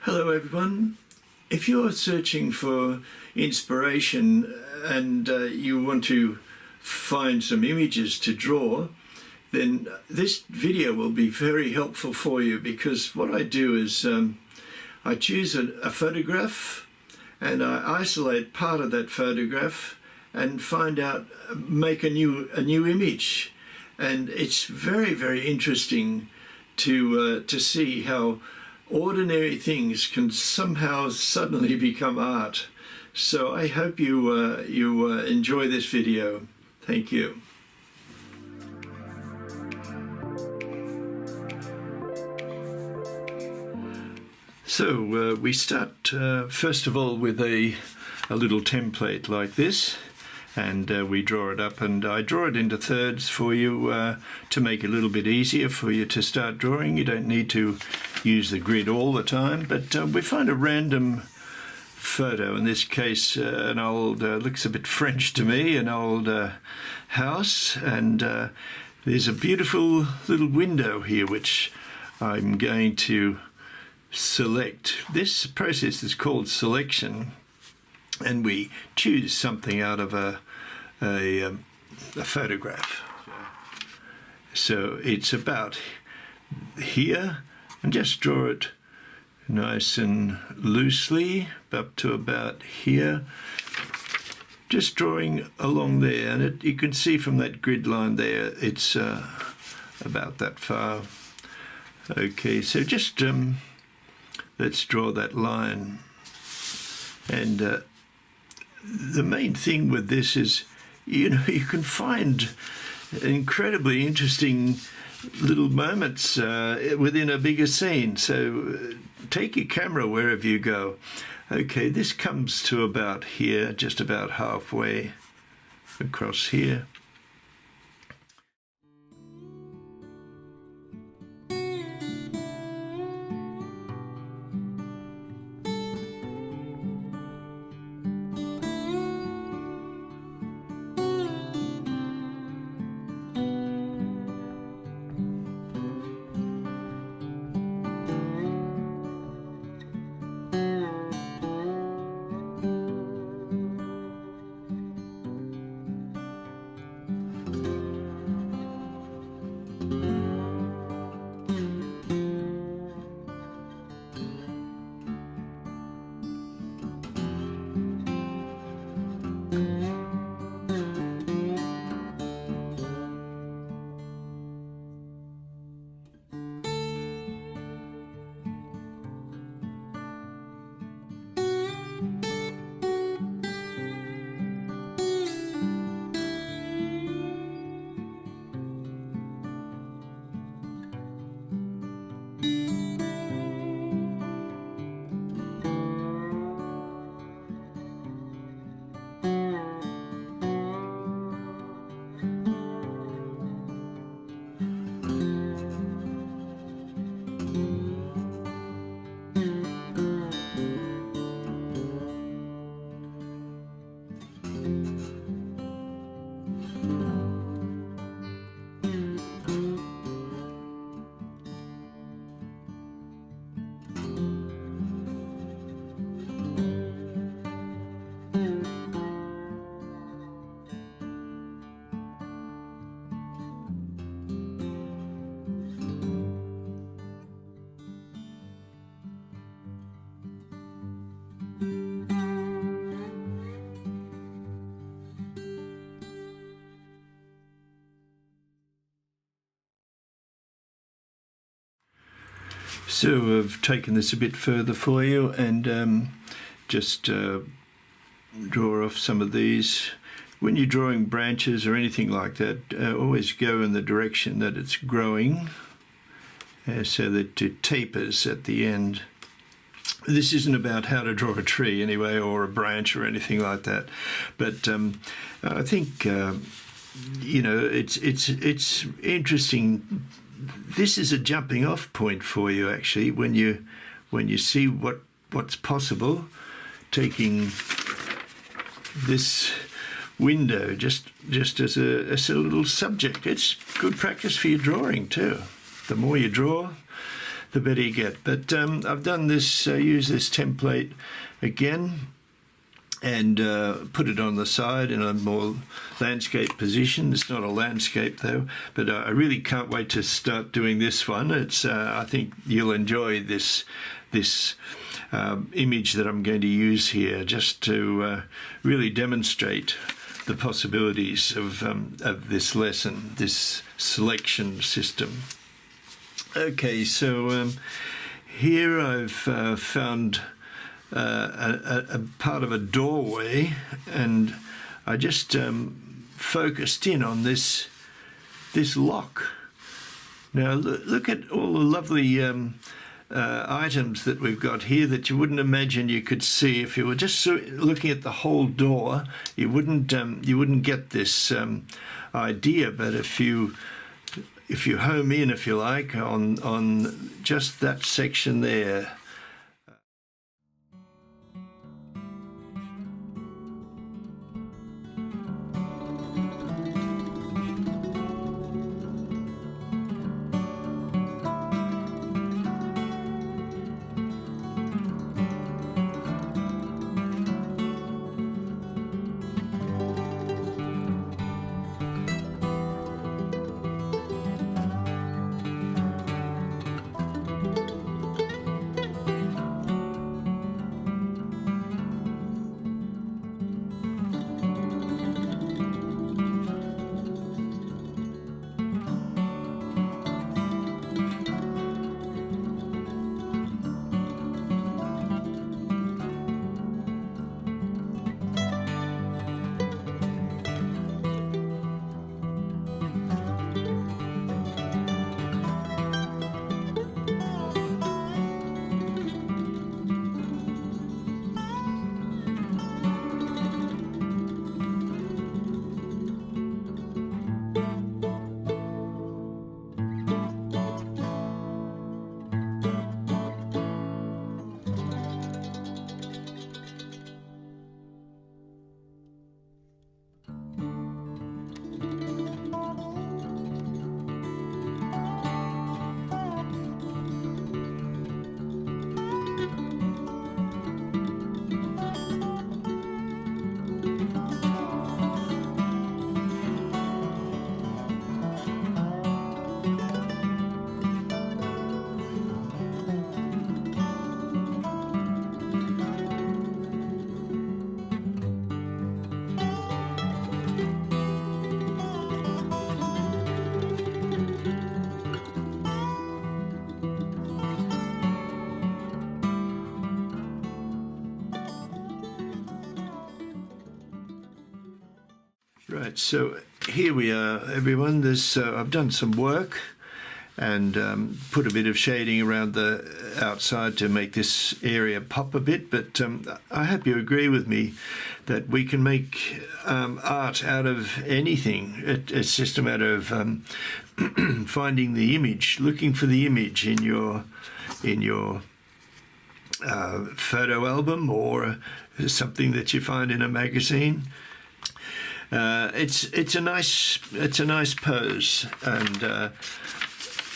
Hello everyone. If you're searching for inspiration and you want to find some images to draw, then this video will be very helpful for you, because what I do is I choose a photograph and I isolate part of that photograph and make a new image. And it's very, very interesting to see how ordinary things can somehow suddenly become art. So I hope you enjoy this video. Thank you. So we start first of all with a little template like this, and we draw it up, and I draw it into thirds for you to make it a little bit easier for you to start drawing. You don't need to use the grid all the time, but we find a random photo, in this case an old, looks a bit French to me, an old house, and there's a beautiful little window here which I'm going to select. This process is called selection, and we choose something out of a photograph. So it's about here, and just draw it nice and loosely up to about here, just drawing along there, and you can see from that grid line there it's about that far. Okay, so just let's draw that line. And the main thing with this is, you can find incredibly interesting little moments within a bigger scene. So take your camera wherever you go. Okay, this comes to about here, just about halfway across here. So I've taken this a bit further for you, and just draw off some of these. When you're drawing branches or anything like that, always go in the direction that it's growing, so that it tapers at the end. This isn't about how to draw a tree anyway, or a branch or anything like that, but I think it's interesting. This is a jumping off point for you, actually, when you see what's possible, taking this window just as a little subject. It's good practice for your drawing too. The more you draw, the better you get. But I've done this, use this template again, and put it on the side in a more landscape position. It's not a landscape though, but I really can't wait to start doing this one. It's I think you'll enjoy this image that I'm going to use here, just to really demonstrate the possibilities of this lesson, this selection system. Okay, so here I've found a part of a doorway, and I just focused in on this lock. Now look at all the lovely items that we've got here that you wouldn't imagine you could see if you were just looking at the whole door. You wouldn't get this idea. But if you home in, if you like, on just that section there. Right, so here we are, everyone. I've done some work and put a bit of shading around the outside to make this area pop a bit, but I hope you agree with me that we can make art out of anything. It's just a matter of finding the image, looking for the image in your photo album or something that you find in a magazine. It's a nice pose, and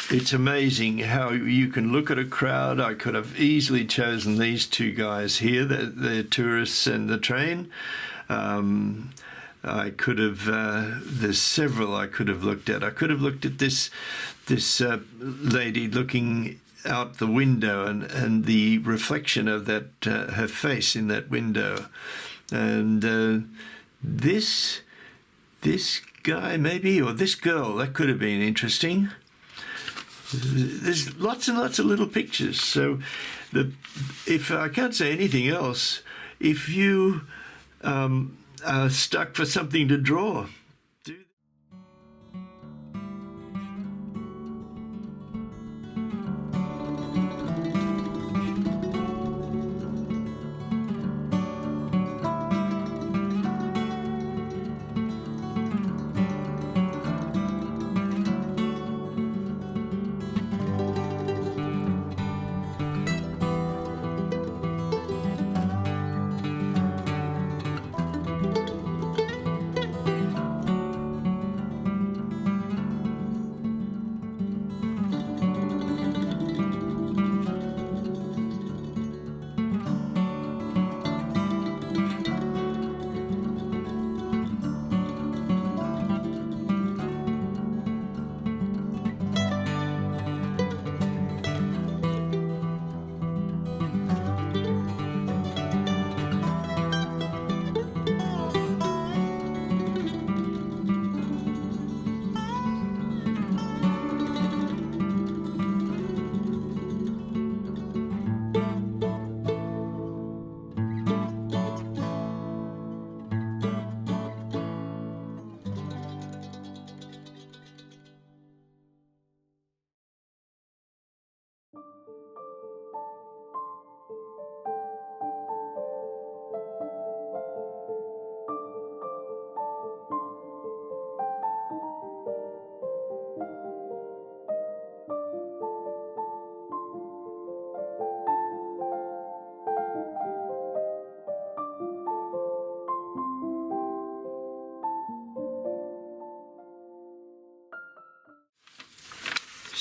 it's amazing how you can look at a crowd. I could have easily chosen these two guys here, the tourists and the train. I could have. There's several I could have looked at. I could have looked at this lady looking out the window and the reflection of that her face in that window, and this guy maybe, or this girl, that could have been interesting. There's lots and lots of little pictures. So if I can't say anything else, if you are stuck for something to draw,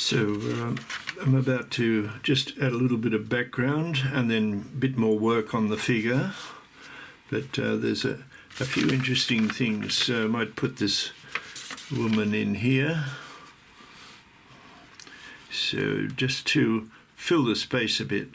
So I'm about to just add a little bit of background and then a bit more work on the figure. But there's a few interesting things. I might put this woman in here. So just to fill the space a bit.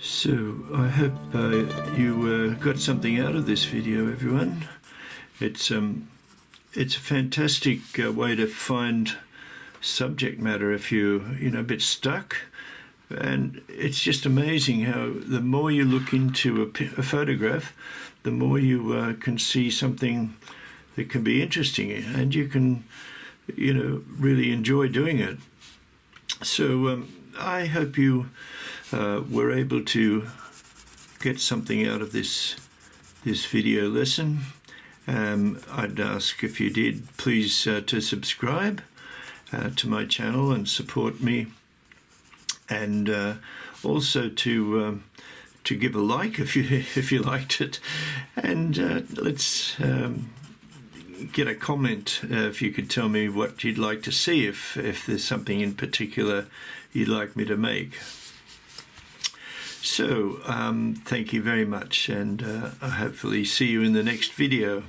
So I hope you got something out of this video, everyone. It's a fantastic way to find subject matter if you're a bit stuck, and it's just amazing how the more you look into a photograph, the more you can see something that can be interesting, and you can really enjoy doing it. So I hope you were able to get something out of this video lesson. I'd ask, if you did, please to subscribe to my channel and support me, and also to give a like if you liked it, and let's get a comment if you could tell me what you'd like to see, if there's something in particular you'd like me to make. So thank you very much, and I hopefully see you in the next video.